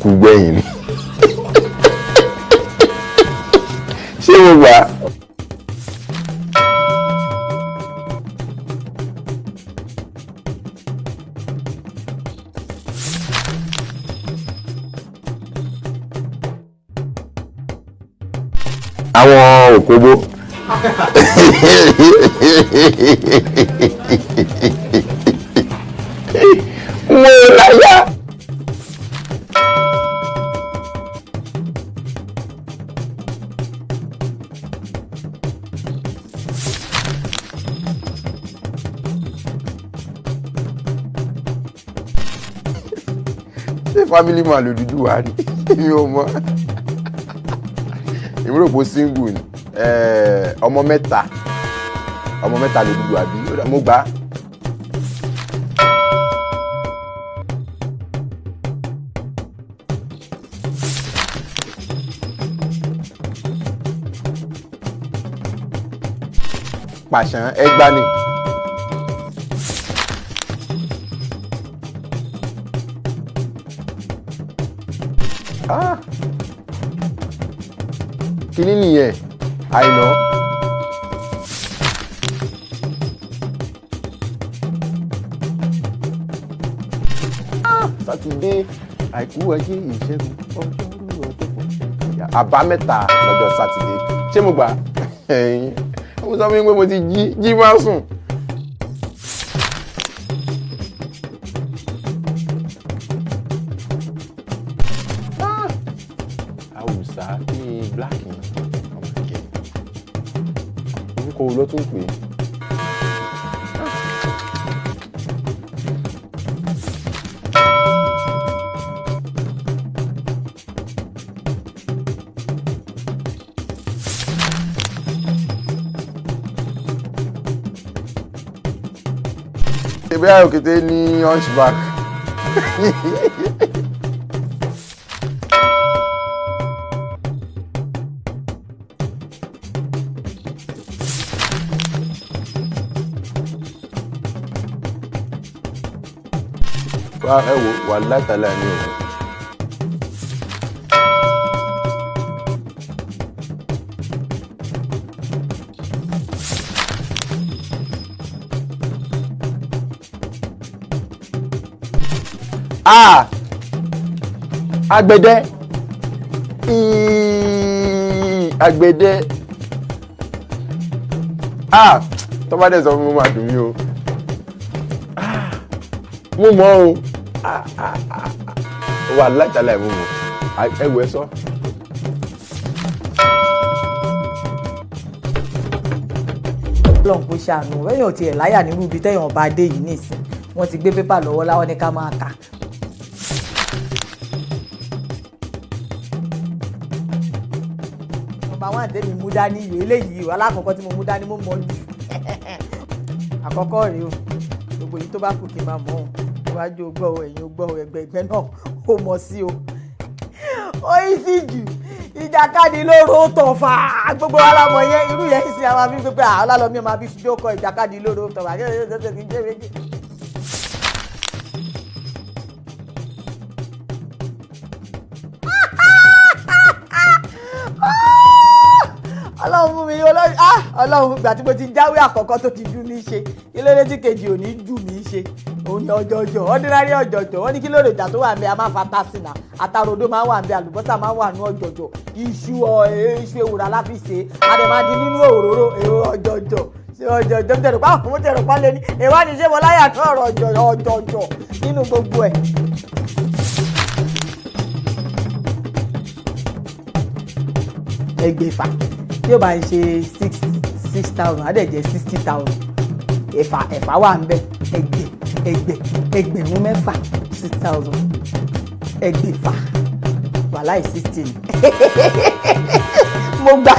kú gbẹ̀yìn ni. ṣé mo gbà? àwọn òkóbó. mo láyà. ṣé family man ló dúdú wá ní mi ò mọ̀ èmi rò pé single ni ọmọ mẹ́ta ló dúdú àbí mo gbà. pàṣán ẹgbàá ni. kíní nìyẹn àìná. sátidé àìkú ajé ìṣẹ́gun ọjọ́rú ọjọ́bọ̀ àbámẹ́ta lọ́jọ́ sátidé ṣé mo gbà ẹ̀yìn mo sọ fún yín pé mo ti jí máa sùn. àwùsá bíi black yẹn ọmọ kẹ orúkọ wo ló tún pè é. Ebe òkété ní hunchback. wá ẹ wò wà látàlá ní òun. Agbẹ̀dẹ agbẹ̀dẹ tó bá dẹ̀ sọ fún mi máa dùn mí o mo mọ̀ o wà látàlá ẹ̀ mo mọ̀ ẹ̀wọ̀ ẹ̀ sọ. Ọlọ́run kò ṣàánú ẹ̀yàn tiẹ̀ láyà nínú ibi tẹ́yàn bá dé yìí nìsín wọ́n ti gbé pépà lọ́wọ́ láwọn ní ká máa kà. Nọ́mbà 1 tèmi mú dání ìwé eléyìí ìwé alákọ̀ọ́kọ́ tí mo mú dání mo mọ̀ jù àkọ́kọ́ rèé o gbogbo yìí tó bá kù kí n máa mọ̀ ọ́n iwájú ogbọ́ o ẹ̀yìn ogbọ́ o ẹgbẹ́ náà ó mọ̀ sí o ó yí sí jù ìjàkadì lóró tọ̀fà gbogbo wa lámọ̀ yẹn irú yẹn sì àwọn àfi pé ọlálọ́mí ọmọ àbí jókòó ìjàkadì lóró tọ̀fà kí ẹ kí n jẹ́ méjì. Ọlọ́run fún mi Ọlọ́run ìgbà tí mo ti jáwé àkọ́kọ́ tó ti dùn mí ṣe kí ló dé tí kejì ò ní jù mí ṣe òun ni ọjọjọ ordinary ọjọjọ wọ́n ní kí lóòrè ìjà tó wà ń bẹ a máa fa tásìnà àtàròdó máa wà ń bẹ àlùbọ́sà máa wà ní ọjọjọ iṣu ewùrà láfíìsì àdèmàdì nínú òróró ọjọjọ ṣe ọjọjọ tẹrù pa àwọn tẹrù pa lé ní ìwádìí ṣé mo láyà tó ọ̀rọ̀ ọjọjọ nínú gbogbo ẹ̀. ẹgbẹ̀fà tí ó bá ń ṣe 6,000 á dẹ̀ jẹ́ 60,000 ẹ̀fà wà ń bẹ ẹgbẹ̀rún mẹ́fà 6,000 ẹgbẹ̀fà wàláì 60 ni mo gbà.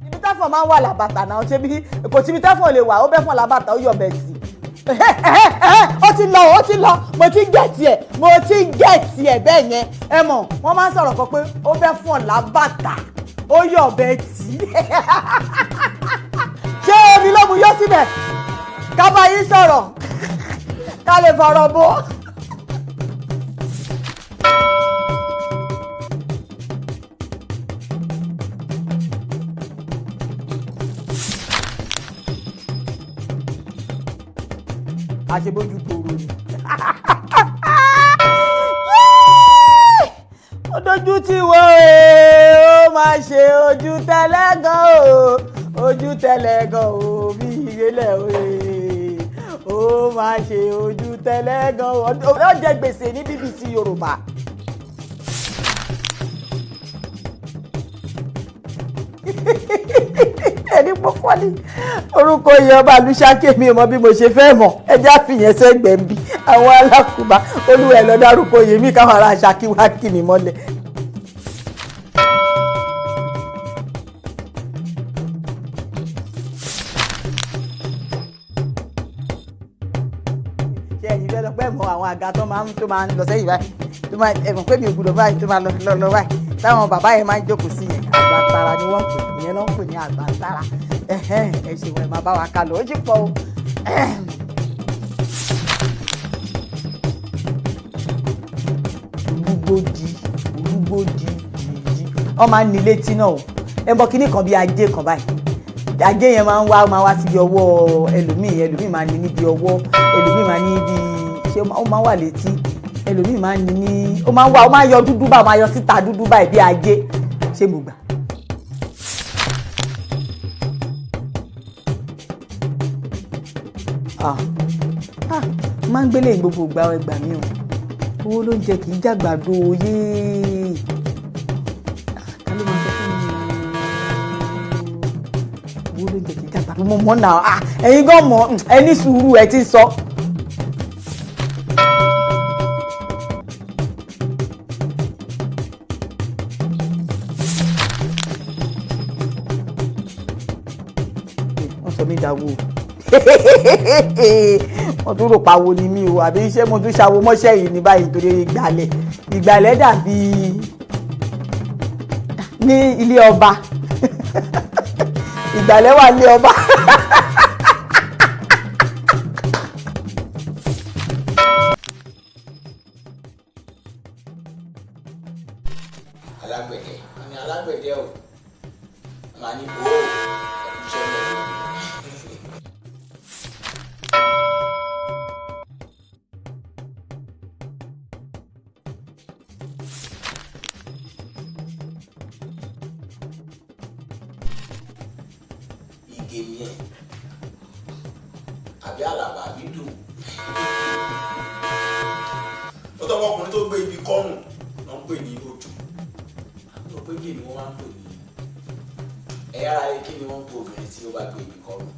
ibi táfọ̀ máa ń wà làbàtà náà ṣé bí kò síbi táfọ̀ lè wà ó bẹ́ fún làbàtà ó yọ̀ bẹ̀ sí ó ti lọ mo ti gẹ̀ẹ́tì ẹ̀ bẹ́ẹ̀ yẹn ẹ mọ̀ wọ́n máa ń sọ̀rọ̀ kan pé ó fẹ́ fún ọ̀la bàtà ó ó yọ̀ bẹ́ẹ̀ tì í ṣé omi ló mú yọ síbẹ̀ ká bá yín sọ̀rọ̀ ká lè fọ̀rọ̀ bó. àṣebójú gbòòrò ni. ó dojú tí wo ó máa ṣe ojú tẹ́lẹ̀ gan o ojú tẹ́lẹ̀ gan o bí ìrẹ̀lẹ̀ o ó máa ṣe ojú tẹ́lẹ̀ gan o ó jẹ gbèsè ní BBC Yorùbá. ẹni pọ́pọ́ ni orúkọ yìí ọba Ṣaggi mi ò mọ bí mo ṣe fẹ́ mọ̀ ẹjẹ́ àfihàn sẹ́gbẹ̀ẹ́ ń bí àwọn alákùbá olúwa ẹ̀ lọ dárúkọ yìí mí káwọn ará Ṣaggi wá kì mí mọ́lẹ̀. ṣé ẹ̀yin fẹ́ lọ pẹ́ mọ àwọn àga tó máa ń lọ sẹ́yìn báyìí tó máa ẹ̀mọ̀ pé mi ò gbúdọ̀ báyìí tó máa lọ báyìí táwọn bàbá yẹn máa ń jókòó sí yẹn àgbàntara ni wọ́n pè ìyẹn náà ń pè ní àgbàntara ẹ ṣe wọ́n ẹ máa bá wa kà lọ ó sì pọ̀ o. olúgbòdì wọ́n máa ń ní létí náà o ẹ mọ kíní kan bíi ajé kan báyìí ajé yẹn máa ń wá síbi ọwọ́ ẹlòmíì máa ń ní níbi ọwọ́ ẹlòmíì máa ń ní bí ṣé ó máa ń wà létí ẹlòmíì máa ń ní ó máa ń yọ dúdú báyìí ó máa yọ síta dúdú báyìí bí ajé ṣé mo gbà. máa ń gbélé gbogbo ìgbà ẹgbà mi o owó ló ń jẹ kì í jàgbàdo oyè ká ló máa ń jẹ fún mi owó ló ń jẹ kì í jàgbàdo mo mọ̀ náà ẹ̀yin gan mọ̀ ẹ ní sùúrù ẹ ti sọ. wọ́n sọ mí dáwọ́ wọ́n tún rò pàwo ni mí o àbí iṣẹ́ mo tún ṣàwo mọ́ṣẹ́ yìí ní báyìí torí ìgbàlẹ̀ dàbí ní ilé ọba ìgbàlẹ̀ wà ní ọba. alágbẹ̀dẹ àmì alágbẹ̀dẹ o màá ní bò ó ẹ̀kúṣẹ́ lẹ́yìn. Ìgè yẹn àbí àlàbà àbí dùn. ó tọ́ ọmọkùnrin tó gbé ibi kọ́rùn ló ń pè ní òjò ló pé kí ni wọ́n máa ń pè ní ẹ̀yà ara rẹ̀ kí ni wọ́n ń pè obìnrin tí ó bá gbé ibi kọ́rùn.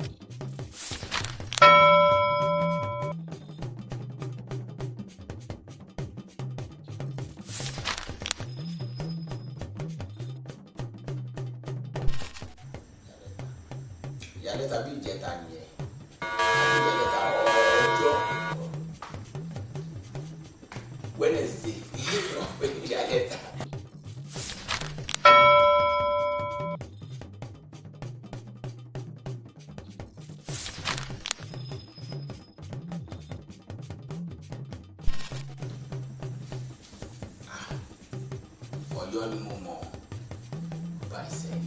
ìyálẹ̀ tàbí ìjẹta nìyẹn àbí ìjẹta ọjọ́ Wednesday wọ́n pè ní ìyálẹ̀ ta. Ọ̀yọ́ ni mo mọ̀ bá ìsẹ́yìn.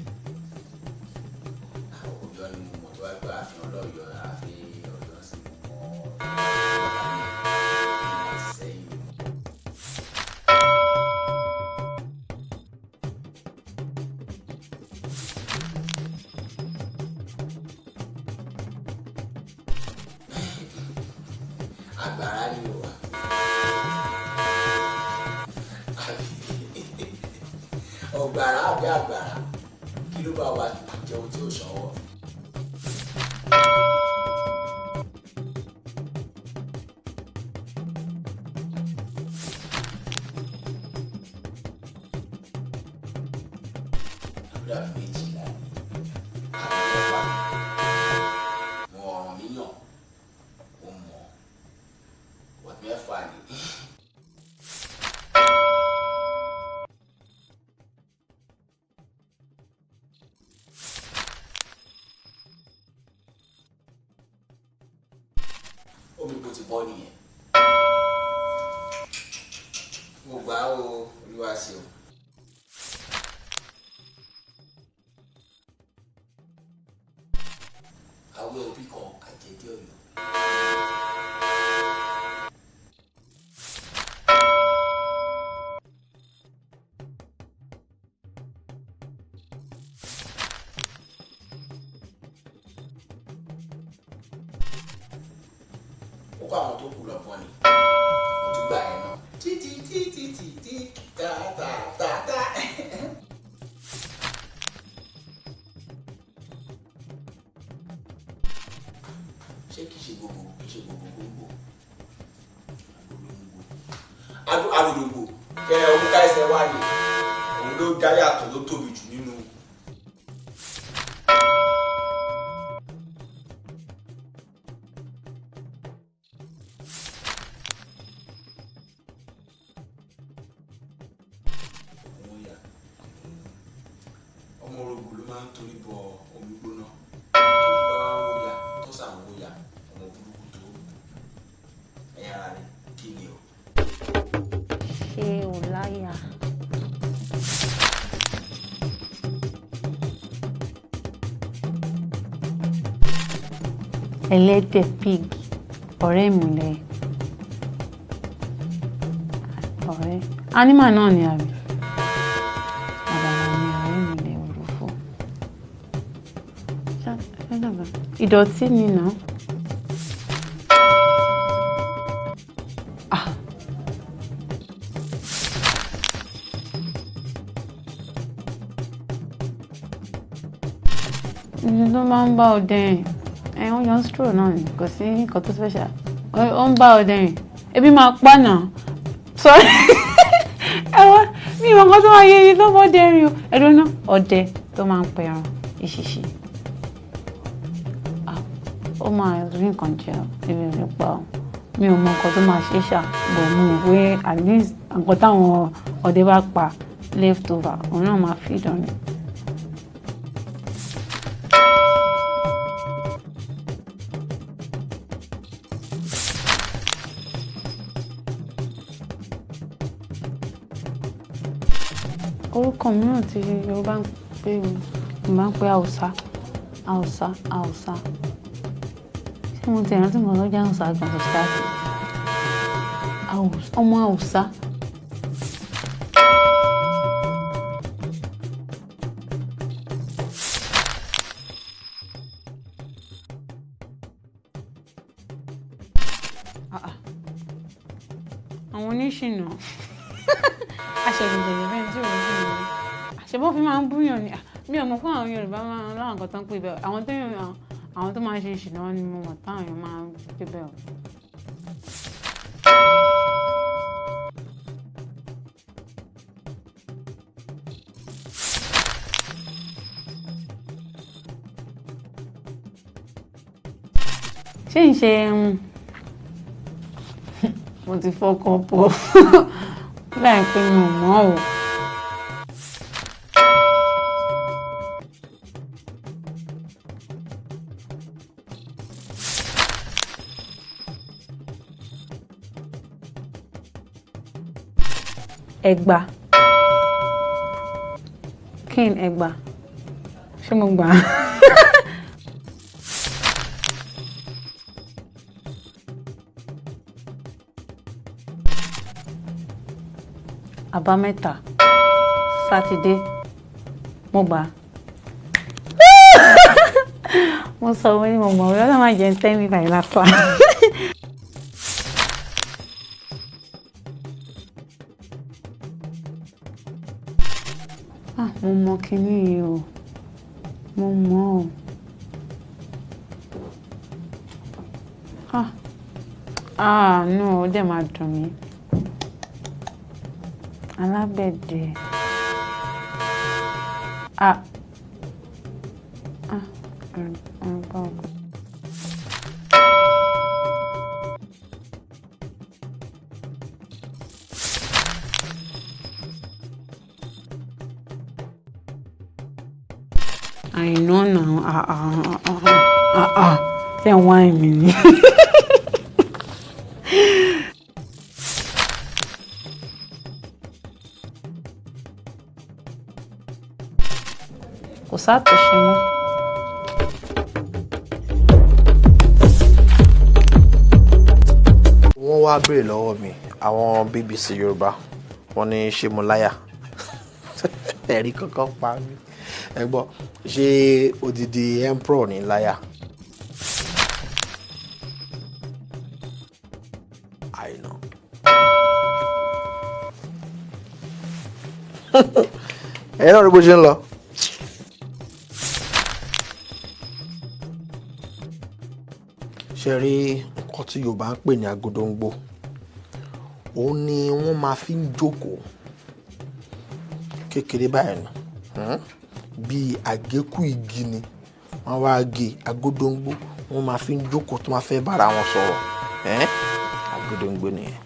Ọ̀yọ́ ni mo mọ̀ tó wá gbé àfihàn lọ́yọ̀ọ́ àfi Ọ̀yọ́ sí mo mọ̀ ìsẹ́yìn. Àgbàrá ni o wà. Ọ̀gbàrá àbí àgbàrá kí ló bá wa jẹun tí ó ṣọwọ́. Àbúrò méjìlá àbí mẹ́fà mo ọ̀ràn míyàn mo mọ̀ wọ́n mẹ́fà ni. Mo gbà ó Oluwasina. Àwọn òbí kan àjẹjẹ Ọ̀yọ́. Ó kọ́ àwọn tó kù lọ́gbọ́n ni. Mo tún gbà ẹ̀ náà. Tí ta. Ṣé kìí ṣe gbogbo agolongo kẹ orúkọ ẹsẹ̀ wà ní òun ló dá yàtọ̀ ló tóbi jù nínú. Ọmọ orogún ló máa ń torí bọ omi gbóná tó bá wóyà tó sàmú wóyà ọmọ burúkú tó ẹ̀yà ara rẹ̀ kí ni o. Ṣé o láyà? Ẹlẹ́dẹ̀ pig ọ̀rẹ́ mi lẹ̀. Ọ̀rẹ́ animal náà ni àbí? Ìdọ̀tí ni náà. Ìdí tó máa ń bá ọdẹ rìn ó yan straw náà ni kò sí nǹkan tó special ó ń bá ọdẹ rìn ebi máa pa náà sorry ẹwọ́n mi ìmọ̀ nǹkan tó máa yẹ iye tó bọ́ dẹ rìn o ẹ̀rọ náà ọdẹ tó máa ń pẹran ìṣìṣì. Ó máa rí nǹkan jẹ ibi rẹ̀ pa ọ́ mi ò mọ nǹkan tó máa ṣe ṣá bọ̀ mo mọ̀ pé at least nǹkan táwọn ọdẹ bá pa left over òun náà máa feed on it. Orúkọ mìíràn tí Yorùbá ń pè mí máa ń pè Hausa. Mo ti rántí mo lọ́jà Hausa gan to start ọmọ Hausa. Àwọn oníṣìnà aṣègùnbẹ̀rẹ̀ bẹ́ẹ̀ tí òun ṣìnà àṣebọ́ fi máa ń búyàn ni mi ò mọ̀ fún àwọn Yorùbá máa ń láwọn nǹkan tó ń pè bẹ́ẹ̀ àwọn tó máa ń ṣe ìṣìnà ni mo mọ̀ táwọn èèyàn máa ń pè bẹ́ẹ̀. ṣé ń ṣe mo ti fọkàn pọ̀ láì pé mi ò mọ̀ o. Ẹ̀gbà kí ni ẹ̀gbà ṣé mo gbà á. Àbámẹ́ta Sátidé mo gbà á. Mo sọ wọ́n ní mo mọ̀ wọ́n lọ́wọ́ máa jẹ́ ń tẹ́ mi báyìí lásán. Mo mọ kíní yìí o mo mọ̀ ọ́ no ó dẹ̀ máa dùn mí. Alágbẹ̀dẹ I know now. Say why me? kò sátúnṣe mọ́. Wọ́n wá béèrè lọ́wọ́ mi àwọn BBC Yorùbá wọ́n ní ṣé mo láyà ẹ̀rí kankan pa mí ẹ gbọ́ ṣé odidi emperor ní láyà. àìnà ẹ̀yin náà rí bó ṣe ń lọ. ṣe rí nǹkan tí Yorùbá ń pè ní agodongbo òun ni wọ́n máa fi ń jókòó kékeré báyìí nù bíi àgékù igi ni wọ́n wá gé agodongbo wọ́n máa fi ń jókòó tó máa fẹ́ bára wọn sọ̀rọ̀ agodongbo nìyẹn.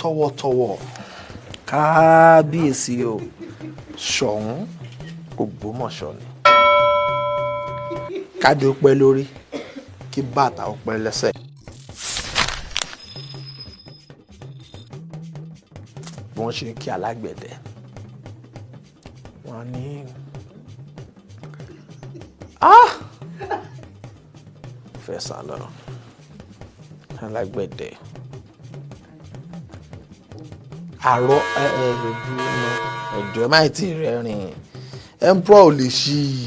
tọwọ́tọwọ́ kábíyèsí o Ṣọ̀ún Ògbómọ̀ṣọ́ ni kádé ó pẹ́ lórí kí bàtà ó pẹ́ lẹ́sẹ̀. bí wọ́n ṣe ń kí alágbẹ̀dẹ wọ́n ní fẹ́ sálọ alágbẹ̀dẹ àrọ ẹjọ ẹ má tí rẹ rìn emperor ò lè ṣí i.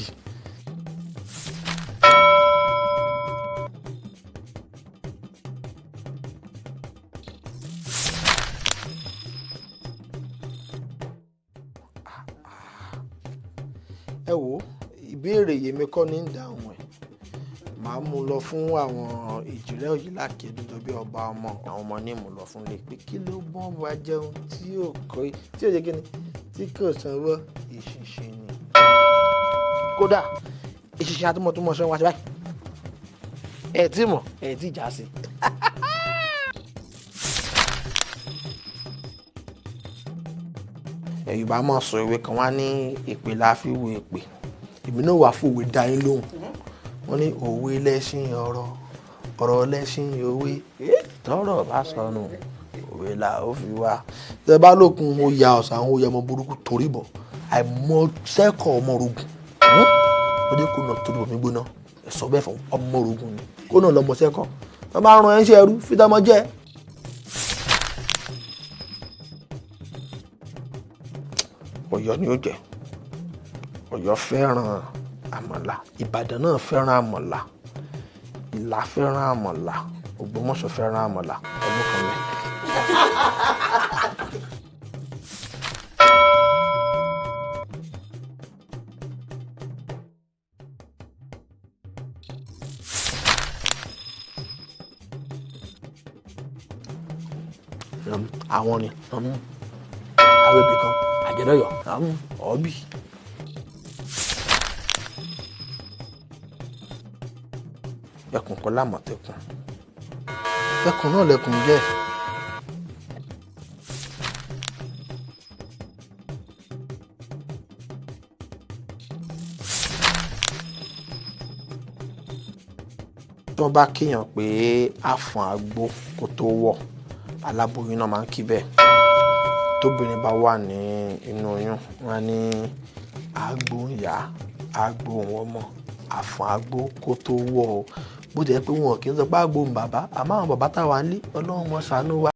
ẹ wo ìbéèrè yèmí kọ́ ní ìdáhùn ẹ̀ màá mú lọ fún àwọn ìjìrẹ́ òyìnlá kédújọ bí ọba ọmọ àwọn ọmọ ní mú lọ fún lè pé kí ló bọ́ wa jẹun tí yóò kọ́ tí yóò jẹ́ kí ni tí kò sanwó ìṣinṣin ni. kódà ìṣinṣin àtúmọ̀túmọ̀ ṣe wá sí báyìí ẹ̀ tí mọ̀ ẹ̀ tí já sí. Yorùbá máa sọ ìwé kan wá ní èpè la fi wo èpè èmi náà wà fòwe dá yín lóhùn wọ́n ní òwe lẹ́ṣin ọ̀rọ̀ ọ̀rọ̀ lẹ́ṣin òwe tọ́rọ̀ bá sọnù òwe là ó fi wá tẹ bá lókun ó ya ọ̀sán àwọn oyè ọmọ burúkú torí bọ̀ àìmọ̀ sẹ́kọ̀ ọmọ orogun ó dé kó nà torí bọ̀ mí gbóná ẹ̀ sọ bẹ́ẹ̀ fún ọmọ orogun ni kó nà lọ́mọ sẹ́kọ̀ wọ́n bá ran ẹ̀ṣẹ̀ ẹrú fítàmọ́ jẹ́. Ọ̀yọ́ ni ó jẹ́ Ọ̀yọ́ fẹ́ràn àmàlà Ìbàdàn náà fẹ́ràn àmàlà Ìlá fẹ́ràn àmàlà Ògbómọ̀ṣọ́ fẹ́ràn àmàlà ọdún kan lẹ. àwọn ni àwọn ibì kan àjẹdọyọ ọbí. ẹkùn kọ́ lámọ̀tẹ́kùn ẹkùn náà lẹkùn jẹ́. tí wọ́n bá kéèyàn pé àfọ̀n àgbo kó tó wọ̀ aláboyún náà máa ń kí bẹ́ẹ̀ tóbìnrin bá wà ní inú oyún wọn ní àgbo ìyá àgbo ọmọ àfọ̀n àgbo kó tó wọ̀ o bó jẹ́ pé wọn kì í sọ pé àgbo bàbá àmọ́ àwọn bàbá táwa ń lé Ọlọ́run wọn ṣàánú wa.